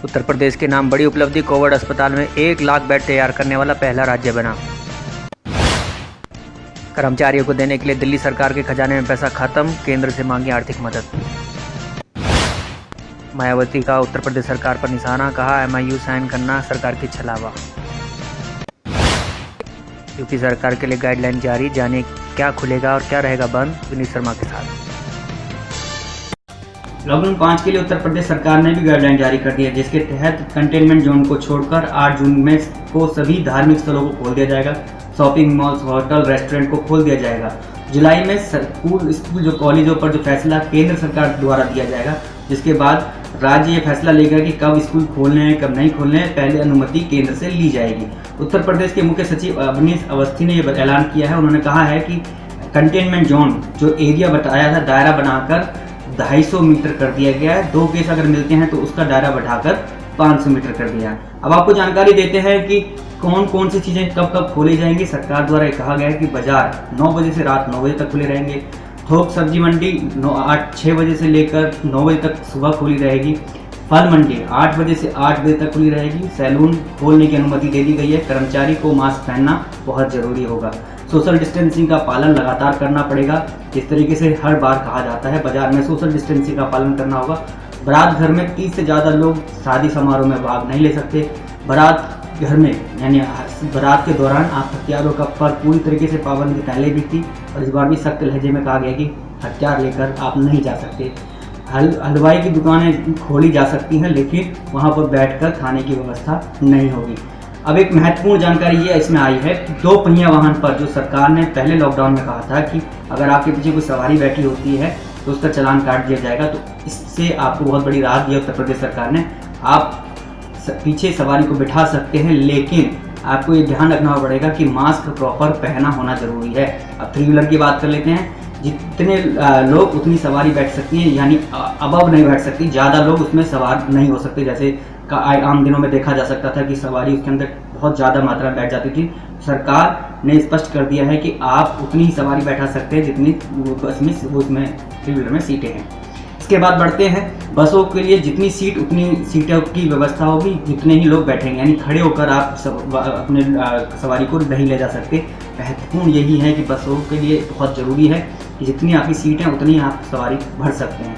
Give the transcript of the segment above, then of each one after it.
उत्तर प्रदेश के नाम बड़ी उपलब्धि, कोविड अस्पताल में 1 लाख बेड तैयार करने वाला पहला राज्य बना। कर्मचारियों को देने के लिए दिल्ली सरकार के खजाने में पैसा खत्म, केंद्र से मांगी आर्थिक मदद। मायावती का उत्तर प्रदेश सरकार पर निशाना, कहा MIU साइन करना सरकार की छलावा। यूपी सरकार के लिए गाइडलाइन जारी, जाने क्या खुलेगा और क्या रहेगा बंद, विनीत शर्मा के साथ। लॉकडाउन 5 के लिए उत्तर प्रदेश सरकार ने भी गाइडलाइन जारी कर दी है, जिसके तहत कंटेनमेंट जोन को छोड़कर 8 जून में को सभी धार्मिक स्थलों को खोल दिया जाएगा। शॉपिंग मॉल्स, होटल, रेस्टोरेंट को खोल दिया जाएगा। जुलाई में स्कूल जो कॉलेजों पर जो फैसला केंद्र सरकार द्वारा दिया जाएगा, जिसके बाद राज्य ये फैसला लेगा कि कब स्कूल खोलने हैं कब नहीं खोलने हैं, पहले अनुमति केंद्र से ली जाएगी। उत्तर प्रदेश के मुख्य सचिव अवनीश अवस्थी ने यह ऐलान किया है। उन्होंने कहा है कि कंटेनमेंट जोन जो एरिया बताया था, दायरा बनाकर 250 मीटर कर दिया गया है। 2 केस अगर मिलते हैं तो उसका दायरा बढ़ाकर 500 मीटर कर दिया है। अब आपको जानकारी देते हैं कि कौन कौन सी चीज़ें कब कब खोली जाएंगी। सरकार द्वारा कहा गया है कि बाजार 9 बजे से रात 9 बजे तक खुले रहेंगे। थोक सब्जी मंडी 6 बजे से लेकर 9 बजे तक सुबह खुली रहेगी। फल मंडी 8 बजे से 8 बजे तक खुली रहेगी। सैलून खोलने की अनुमति दे दी गई है। कर्मचारी को मास्क पहनना बहुत जरूरी होगा। सोशल डिस्टेंसिंग का पालन लगातार करना पड़ेगा। इस तरीके से हर बार कहा जाता है, बाजार में सोशल डिस्टेंसिंग का पालन करना होगा। बारात घर में 30 से ज़्यादा लोग शादी समारोह में भाग नहीं ले सकते। बारात घर में यानी बारात के दौरान आप हथियारों का पर पूरी तरीके से पाबंदी पहले भी थी और इस बार भी सख्त लहजे में कहा गया कि हथियार लेकर आप नहीं जा सकते। हलवाई की दुकानें खोली जा सकती हैं, लेकिन वहां पर बैठकर खाने की व्यवस्था नहीं होगी। अब एक महत्वपूर्ण जानकारी ये इसमें आई है, 2 पहिया वाहन पर जो सरकार ने पहले लॉकडाउन में कहा था कि अगर आपके पीछे कोई सवारी बैठी होती है तो उसका चालान काट दिया जाएगा, तो इससे आपको बहुत बड़ी राहत दी उत्तर प्रदेश सरकार ने। आप पीछे सवारी को बिठा सकते हैं, लेकिन आपको ये ध्यान रखना पड़ेगा कि मास्क प्रॉपर पहना होना जरूरी है। अब 3 व्हीलर की बात कर लेते हैं। जितने लोग उतनी सवारी बैठ सकती हैं, यानी अबव नहीं बैठ सकती, ज़्यादा लोग उसमें सवार नहीं हो सकते। जैसे आम दिनों में देखा जा सकता था कि सवारी उसके अंदर बहुत ज़्यादा मात्रा में बैठ जाती थी। सरकार ने स्पष्ट कर दिया है कि आप उतनी ही सवारी बैठा सकते हैं जितनी बस में उसमें 3 व्हीलर में सीटें हैं। इसके बाद बढ़ते हैं, बसों के लिए जितनी सीट उतनी सीटों की व्यवस्था होगी, जितने ही लोग बैठेंगे, यानी खड़े होकर आप अपने सवारी को नहीं ले जा सकते। महत्वपूर्ण यही है कि बसों के लिए बहुत ज़रूरी है कि जितनी आपकी सीट हैं उतनी आप सवारी भर सकते हैं।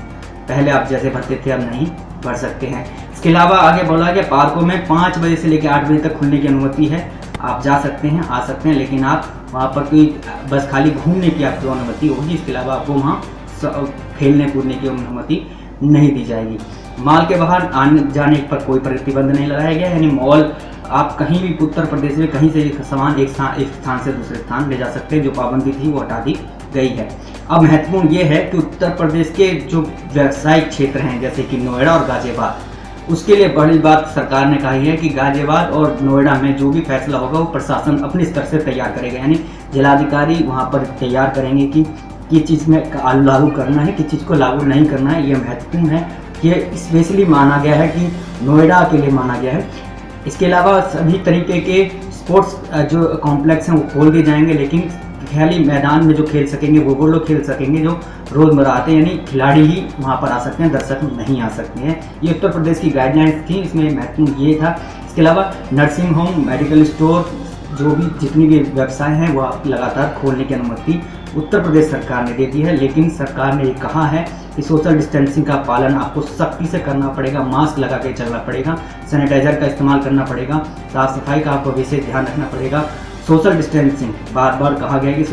पहले आप जैसे भरते थे अब नहीं भर सकते हैं। इसके अलावा आगे बोला गया पार्कों में 5 बजे से लेकर 8 बजे तक खुलने की अनुमति है। आप जा सकते हैं, आ सकते हैं, लेकिन आप वहाँ पर कोई बस खाली घूमने की आपको अनुमति होगी। इसके अलावा आपको वहाँ खेलने कूदने की अनुमति नहीं दी जाएगी। मॉल के बाहर आने जाने पर कोई प्रतिबंध नहीं लगाया गया, यानी मॉल आप कहीं भी उत्तर प्रदेश में कहीं से सामान एक स्थान से दूसरे स्थान ले जा सकते हैं। जो पाबंदी थी वो हटा दी गई है। अब महत्वपूर्ण ये है कि उत्तर प्रदेश के जो व्यावसायिक क्षेत्र हैं, जैसे कि नोएडा और गाजियाबाद, उसके लिए बड़ी बात सरकार ने कही है कि गाजियाबाद और नोएडा में जो भी फैसला होगा वो प्रशासन अपने स्तर से तैयार करेगा, यानी जिलाधिकारी वहाँ पर तैयार करेंगे कि किस चीज़ में लागू करना है, किस चीज़ को लागू नहीं करना है। ये महत्वपूर्ण है। ये स्पेशली माना गया है कि नोएडा के लिए माना गया है। इसके अलावा सभी तरीके के स्पोर्ट्स जो कॉम्प्लेक्स हैं वो खोल दिए जाएंगे, लेकिन खाली मैदान में जो खेल सकेंगे वो लोग खेल सकेंगे जो रोज़मर्रा आते हैं, यानी खिलाड़ी ही वहाँ पर आ सकते हैं, दर्शक नहीं आ सकते हैं। ये उत्तर प्रदेश की गाइडलाइंस थी, इसमें महत्वपूर्ण ये था। इसके अलावा नर्सिंग होम, मेडिकल स्टोर, जो भी जितनी भी व्यवसाय हैं वो लगातार खोलने की अनुमति उत्तर प्रदेश सरकार ने दे दी है। लेकिन सरकार ने ये कहा है कि सोशल डिस्टेंसिंग का पालन आपको सख्ती से करना पड़ेगा, मास्क लगा के चलना पड़ेगा, सैनिटाइजर का इस्तेमाल करना पड़ेगा, साफ सफाई का आपको विशेष ध्यान रखना पड़ेगा। सोशल डिस्टेंसिंग बार बार कहा गया है कि